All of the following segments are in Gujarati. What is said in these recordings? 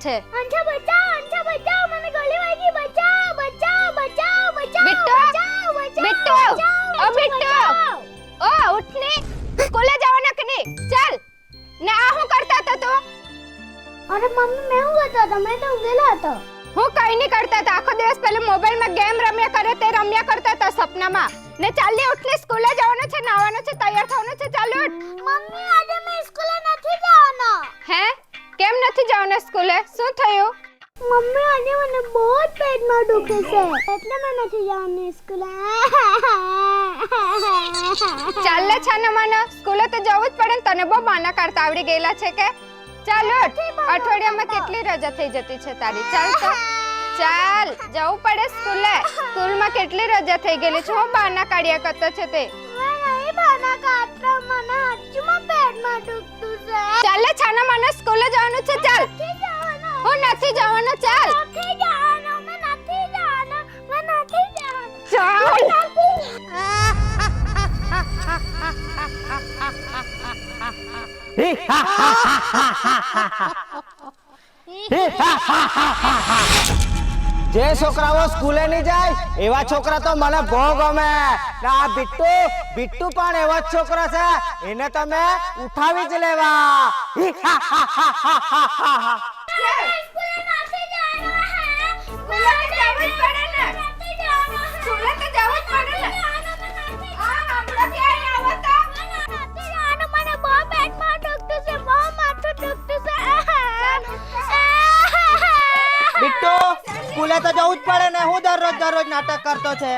છે. અંછા બચાવ મને ગોળી વાગી. બચાવ. બિટ્ટુ ઓ બિટ્ટુ ઓ ઉઠને સ્કૂલે જવાના કે નહીં? ચાલ ને આ હું કરતા હતા તું? અરે મમ્મી મેં હું કરતો હતો? મેં તો ઊંઘેલો હતો. હું કઈ નહીં કરતા હતા. આખો દિવસ પહેલા મોબાઈલમાં ગેમ રમ્યા કરે તે રમ્યા કરતા હતા સપનામાં. ને ચાલ ઉઠને સ્કૂલે જવાનું છે, નાવાનું છે, તૈયાર થવાનું છે. ચાલ ઉઠ. મમ્મી આજે મેં સ્કૂલે નથી જવાનો. હે કેમ નથી જવાનું સ્કૂલે? શું થયું? મમ્મી આજે મને બહુ જ પેટમાં દુખે છે એટલે મેં નથી જવાનું સ્કૂલે. ચાલ લે છાના માના સ્કૂલે તો જવું જ પડે ને. તને બહુ બાના કાઢતા આવડી ગયેલા છે કે? ચાલ ઉઠ. અઠવાડિયામાં કેટલી રજા થઈ જતી છે તારી? ચાલ તો ચાલ જવું પડે સ્કૂલે. સ્કૂલમાં કેટલી રજા થઈ ગયેલી છે. હું બાના કાઢ્યા કરતો છે તે. મેં નહીં બાના કાઢતો. મને હજુમાં પેટમાં દુખતું છે. ચાલ લે છાના માના સ્કૂલે જવાનું છે. ચાલ હું નથી જવાનો. ચાલ જે છોકરાઓ સ્કૂલે નહીં જાય એવા છોકરા તો મને બહુ ગમે. આ બિટ્ટુ પણ એવો જ છોકરો છે. એને તમે ઉઠાવી જ લેવા. બિટ્ટુ સ્કૂલે તો જવું જ પડે ને. હું દરરોજ નાટક કરતો છે.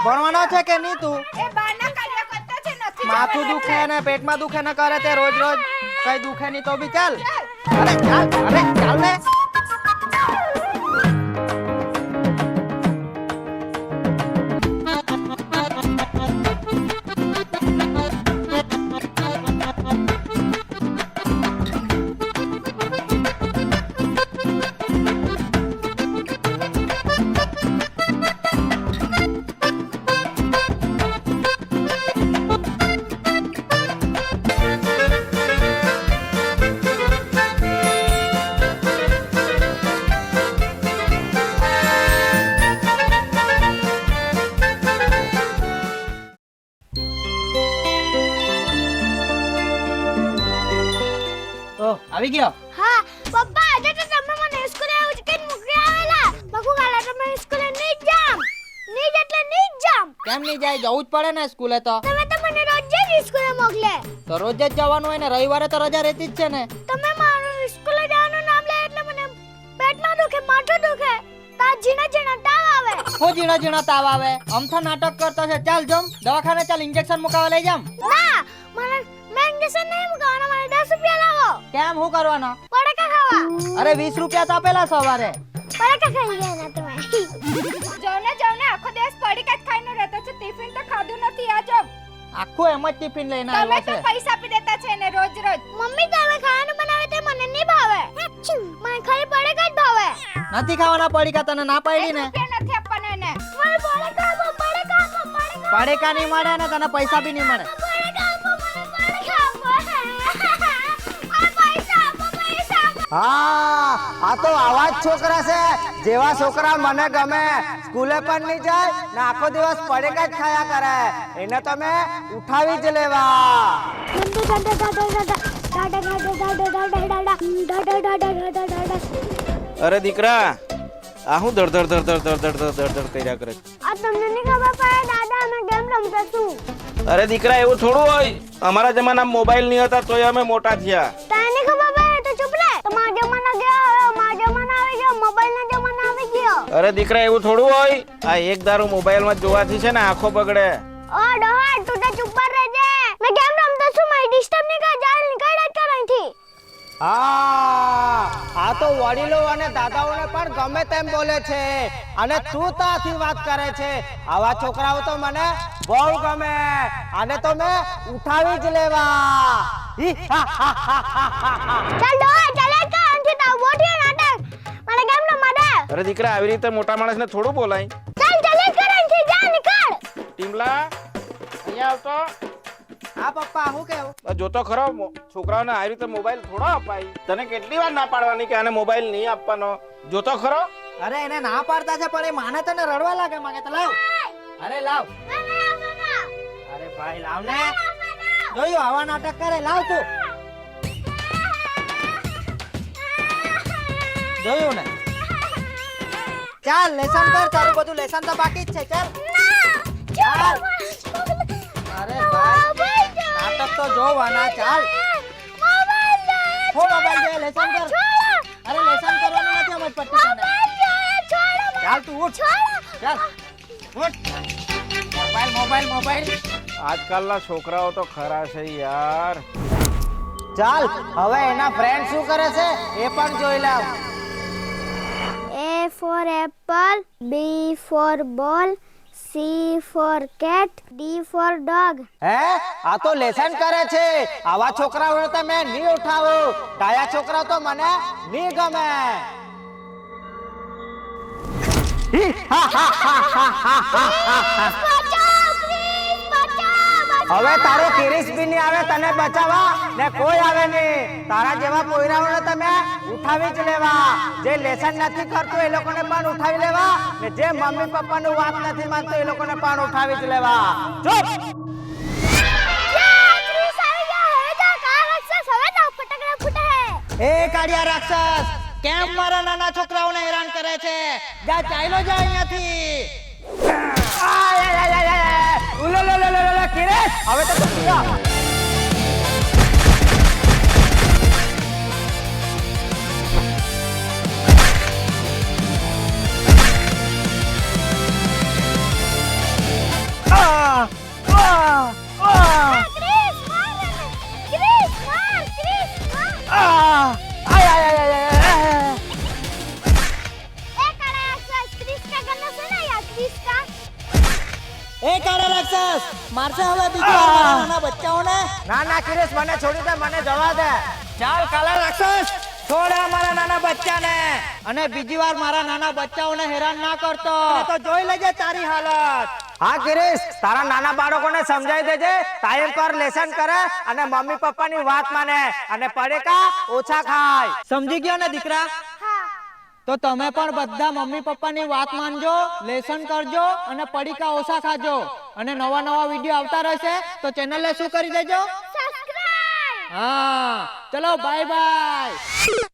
ભણવાનો છે કે નહીં તું? માથું દુખે ને પેટમાં દુખે ને કરે તે રોજ કઈ દુખે નહીં તો બી ચાલ. અરે ચાલ ને. આવી ગયો? હા પપ્પા આજે તો તમે મને સ્કૂલે ઉચકીને મૂકી આવેલા. બકુ કાલે તો મેં સ્કૂલે નહીં જામ. કેમ નહીં જાય? જવું જ પડે ને સ્કૂલે તો. તમે તો મને રોજ જ સ્કૂલે મોકલે. તો રોજ જ જવાનું હોય ને. રવિવારે તો રજા રહેતી જ છે ને. તમે મારું સ્કૂલે જવાનું નામ લે એટલે મને પેટમાં દુખે, માથું દુખે, ઝીણા તાવ આવે. હું ઝીણા તાવ આવે? અમથા નાટક કરતો છે. ચાલ જમ દવાખાને ચાલ. ઇન્જેક્શન મુકાવા લઈ જામ. ના મને મેં ઇન્જેક્શન નહીં મુકાવાના. મને 10 રૂપિયા લાવો. કેમ હું કરવાનો? પડાકા ખાવા. અરે 20 રૂપિયા તો આપેલા સવારે. પડાકા ખાઈ ગયા ના તમે. જાવને આખો દિવસ પડીકા જ ખાઈને રહેતો છે. ટિફિન તો ખાધું નથી. આ જો આખું એમ જ ટિફિન લઈને તમે આવ્યો તો છે. પૈસા આપી દેતા છે ને રોજ. મમ્મી તમે ખાવાનું બનાવે તે મને નહીં ભાવે. મને ખાલી પડાકા જ ભાવે. નથી ખાવાના પડીકા. તને ના પાડી ને. રૂપિયા નથી આપવાના એને. મને પડાકા આપો. પડીકા નહીં મળે ને તને પૈસા બી નહીં મળે. હા આ તો આવા જ છોકરા છે જેવા છોકરા મને ગમે. સ્કૂલે પણ નહીં જાય ને આખો દિવસ પડીકા જ ખાયા કરે. એને તમે ઉઠાવી જ લેવા. અરે દીકરા આ હું દડ કર્યા કરે? આ તમને નહીં ખબર પડે દાદા અમે ગેમ રમતા છું. અરે દીકરા એવું થોડું હોય. અમારા જમાનામાં મોબાઈલ નહીં હતા તોય અમે મોટા થયા. તને ખબર પડે તો ચૂપ રહે. તમારા જમાના ગયા હવે મારા જમાના આવી ગયો. મોબાઈલનો જમાના આવી ગયો. અરે દીકરા એવું થોડું હોય. આ એક દારૂ મોબાઈલમાં જોવાથી છે ને આંખો બગડે. ઓ ડોહા તું તો ચૂપ રહેજે. મેં ગેમ રમતો છું. મને ડિસ્ટર્બ નહીં કર. જાલ નીકળ જ કર અહીંથી. હા આ તો વડીલો અને દાદાઓને પણ ગમે તેમ બોલે છે અને તું તાથી વાત કરે છે. આવા છોકરાઓ તો મને બહુ ગમે. આને તો મેં ઉઠાવી જ લેવા. ચાલ ડોહા ચાલે કર અહીંથી. તાવ બોઠી નાટક. મને ગેમ રમવા દે. અરે દીકરા આવી રીતે મોટા માણસને થોડું બોલાય. ચાલ ચાલે કર અહીંથી. જા નીકળ. ટીમલા અહીંયા આવતો. હા પપ્પા હું કેવું જોતો ખરો છોકરાઓને આવી રીતે મોબાઈલ થોડો અપાય. તને કેટલી વાર ના પાડવાની કે આને મોબાઈલ નહીં આપવાનો? જોતો ખરો. અરે એને ના પાડતા છે પણ એ માને તને રડવા લાગે માંગે તો લાવ. અરે લાવ. અરે ભાઈ લાવ ને. જોયું આવા નાટક કરે લાવ તું. જોયું ને. ચાલ લેસન કર તારું બધું લેસન તો બાકી જ છે ચાલ. ચાલ. અરે ભાઈ નાટક તો જોવાના ચાલ. હો મોબાઈલ દે લેસન કર. અરે લેસન કરવાનું નથી સમજ પડતી તને. ચાલ તું ઉઠ. ચાલ ઉઠ. Mobile mobile mobile. આજકાલના છોકરાઓ તો ખરા છે યાર. ચાલ હવે એના ફ્રેન્ડ શું કરે છે એ પણ જોઈ લાવ. A for apple, B for ball, C for cat, D for dog. હે આ તો લેસન કરે છે. આવા છોકરાઓને તો મેં નહીં ઉઠાવું. ડાયા છોકરા તો મને નહીં ગમે. હવે તારો કિરીશ બી નહીં આવે તને બચાવવા ને કોઈ આવે નહીં. તારા જેવા પોયરાઓને તમે ઉઠાવી જ લેવા. જે લેસન નથી કરતું એ લોકોને પણ ઉઠાવી લેવા ને જે મમ્મી પપ્પાનું વાત નથી માનતું એ લોકોને પણ ઉઠાવી જ લેવા. ચૂપ. એ કાળિયા રાક્ષસ કેમ મારા નાના છોકરાઓને હેરાન કરે છે? જા ચાલ્યો જા અહીંયાથી. ઉલો લો લો લો લો કિરીશ હવે તો તું જા. એ કાળા રાક્ષસ મારશે હવે બીજો નાના બચ્ચાઓને. ના ના કિરીશ મને છોડી દે મને જવા દે. ચાલ કાળા રાક્ષસ છોડ મારા નાના બચ્ચાને અને બીજી વાર મારા નાના બચ્ચાઓને હેરાન ના કરતો. તો જોઈ લેજે તારી હાલત. હા કિરીશ તારા નાના બાળકોને સમજાવી દેજે ટાઈમ પર લેસન કરે અને મમ્મી પપ્પાની વાત માને અને પડેકા ઓછા ખાય. સમજી ગયો ને દીકરા? તો તમે પણ બધા મમ્મી પપ્પાની વાત માનજો, લેસન કરજો અને પડીકા ઓછા ખાજો. અને નવા નવા વિડીયો આવતા રહેશે તો ચેનલને શું કરી દેજો? સબસ્ક્રાઇબ. હા ચલો બાય બાય.